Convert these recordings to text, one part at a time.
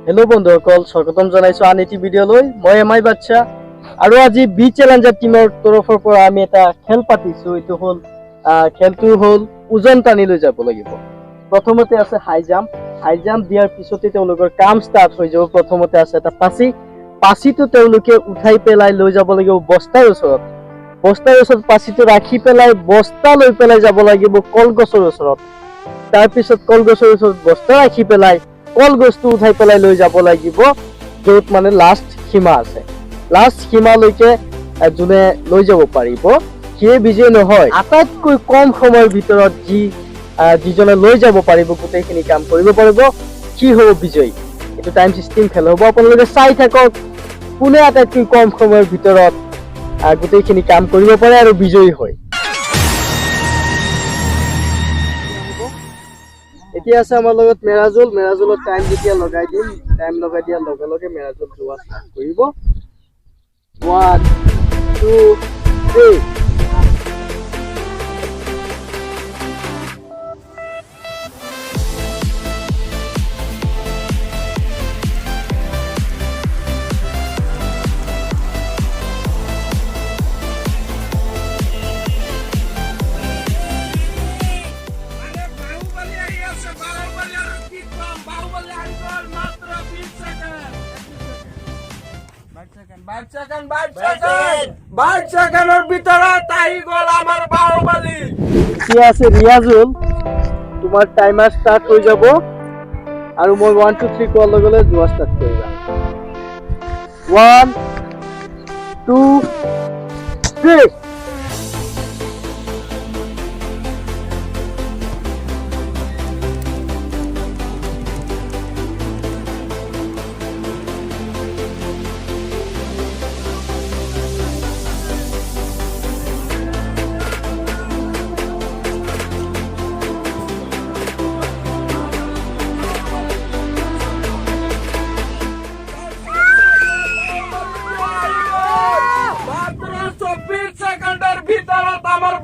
hello बंधुসকল স্বাগতম জানাইছো আন এটি ভিডিঅ'লৈ মই এমআই বাদশাহ আৰু আজি বি চ্যালেঞ্জাৰ টিমৰ তৰফৰ পৰা আমি এটা খেল পাতিছো এটো হল খেলটো হল ওজন টানি লৈ যাব লাগিব প্ৰথমতে আছে হাই জাম্প দিয়াৰ পিছতে তেওঁলোকৰ কাম ষ্টাৰ্ট হৈ যাব প্ৰথমতে আছে এটা পাছিটো তেওঁলোকে উঠাই পেলাই লৈ যাব লাগিব বস্তাৰ ওচৰত পাছিটো ৰাখি পেলাই বস্তা লৈ পেলাই যাব লাগিব কলগছৰ ওচৰত তাৰ পিছত কলগছৰ ওচৰত বস্তা ৰাখি পেলাই কলগছটো উঠাই পেলাই লৈ যাব লাগিব য'ত মানে লাষ্ট সীমা আছে লাষ্ট সীমালৈকে যোনে লৈ যাব পাৰিব সিয়ে বিজয় নহয় আটাইতকৈ কম সময়ৰ ভিতৰত যিজনে লৈ যাব পাৰিব গোটেইখিনি কাম কৰিব পাৰিব কি হ'ব বিজয় এটো টাইম সিস্টেম খেল হ'ব আপোনালোকে চাই থাকক কোনে আটাইতকৈ কম সময়ৰ ভিতৰত গোটেইখিনি কাম কৰিব পাৰে আৰু বিজয়ী হয় এতিয়া আছে আমাৰ লগত মেৰাজুলৰ টাইম যেতিয়া লগাই দিম টাইম লগাই দিয়াৰ লগে লগে মেৰাজুল যোৱা ষ্টাৰ্ট কৰিব 1 2 3 বাদশাহৰ ভিতৰত আহি গল আমাৰ বাহুবলী কি আছে ৰিয়াজুল তোমাৰ টাইমাৰ স্টাৰ্ট হৈ যাব আৰু মই 1 2 3 কোৱাৰ লগে লগে যোৱা স্টাৰ্ট কৰিবা 1 2 3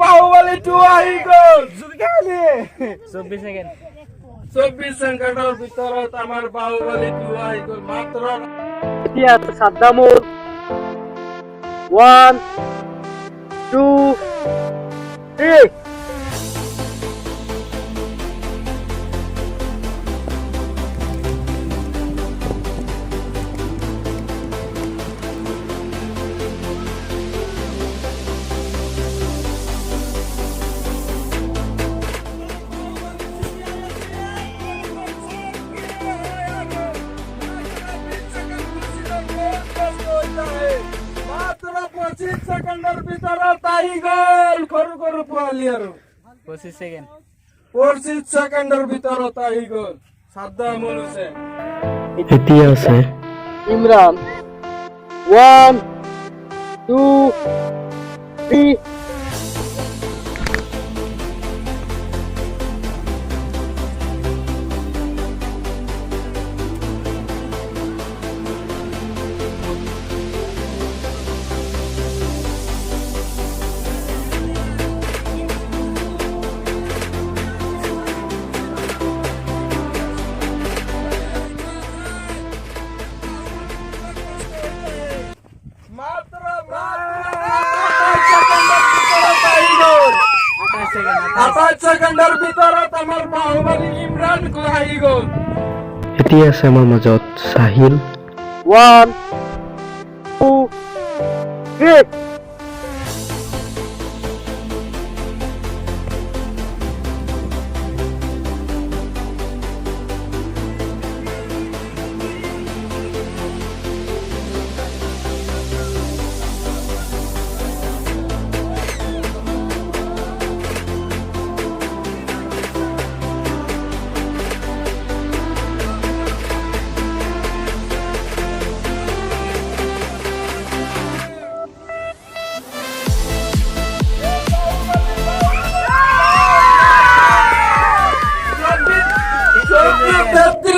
বাহুবলী 2 আহি গল 24 সেকেন্ডৰ ভিতৰত আমাৰ বাহুবলী 2 আহি গল মাত্ৰ এতিয়া সাদ্দামুল 1 2 3 25 সেকেন্ডৰ ভিতৰত আহি গল সৰু পোৱালি আৰু 25 সেকেন্ডৰ ভিতৰত আহি গল সাদ্দামুল হোসেন এতিয়া আছে ইমৰান 1 2 3 সেকেন্ডৰ ভিতৰত আমাৰ বাহুবলী ইমৰান আহি গল এতিয়া আছে আমাৰ মাজত সাহিল 1 2 3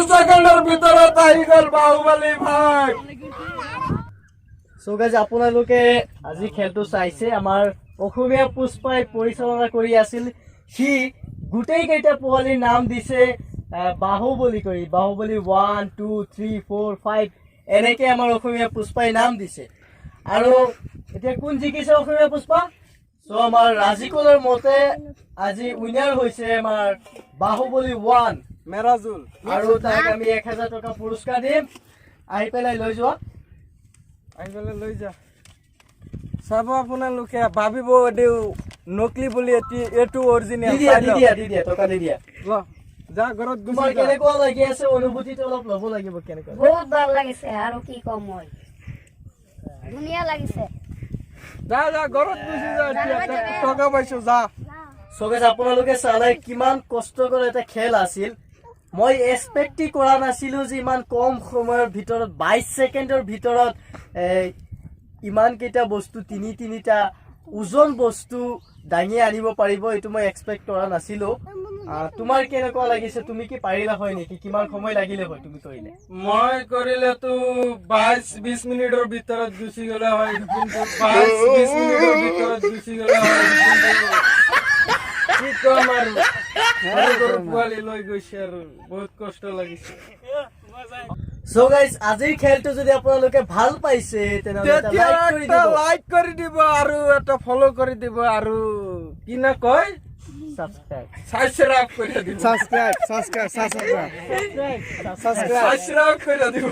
সেকেন্ডৰ ভিতৰত আহি গল বাহুবলী ভাগ সো গাইজ আপোনালোকে আজি খেলটো চাইছে আমাৰ অসমীয়া পুষ্পাই পৰিচালনা কৰি আছিল সি গোটেই কেইটা পোৱালিৰ নাম দিছে বাহুবলী কৰি বাহুবলী 1 2 3 4 5 এনেকে আমাৰ অসমীয়া পুষ্পাই নাম দিছে আৰু এতিয়া কোন জিকিছে অসমীয়া পুষ্পা সো আমাৰ ৰাজিকুলৰ মতে আজি উইনাৰ হৈছে আমাৰ বাহুবলী 1 মেৰাজুল আৰু তাক আমি 1000 টকা পুৰস্কাৰ দিম আহি পেলাই লৈ যোৱা আইগলে লৈ যা চাব আপোনালোকে ভাবিব দেউ নকলি বুলি এটো অৰিজিনেল দি দিয়া টকা দি দিয়া ল যা ঘৰত তোমাৰ গুছি কেনেকুৱা লাগি আছে অনুভূতিটো অলপ ল'ব লাগিব কেনেকুৱা বহুত ভাল লাগিছে আৰু কি কম মই ধুনীয়া লাগিছে যা যা ঘৰত গুছি যা টকা পাইছো যা সবেজ আপোনালোকে চালে কিমান কষ্টকৰ এটা খেল আছিল মই এক্সপেক্ট কৰা নাছিলো যে ইমান কম সময়ৰ ভিতৰত 22 ছেকেণ্ডৰ ভিতৰত ইমান কেইটা বস্তু তিনিটা ওজন বস্তু দাঙি আনিব পাৰিব এটো মই এক্সপেক্ট কৰা নাছিলো তোমাৰ কেনেকুৱা লাগিছে তুমি কি পাৰিলা হয় নেকি কিমান সময় লাগিলে হয় তুমি কৰিলে মই কৰিলে তো 22-20 মিনিটৰ ভিতৰত গুছি গলা হয় কিন্তু 22-20 মিনিটৰ ভিতৰত গুছি গলা হয় কি কম আৰু সৰু পোৱালি লৈ গৈছে আৰু বহুত কষ্ট লাগিছে সো গাইস আজিৰ খেলটো যদি আপোনালোকে ভাল পাইছে তেনেহলে এটা লাইক কৰি দিব আৰু এটা ফলো কৰি দিব আৰু কি না কয় সাবস্ক্ৰাইব কৰে দিব সাবস্ক্ৰাইব কৰে দিব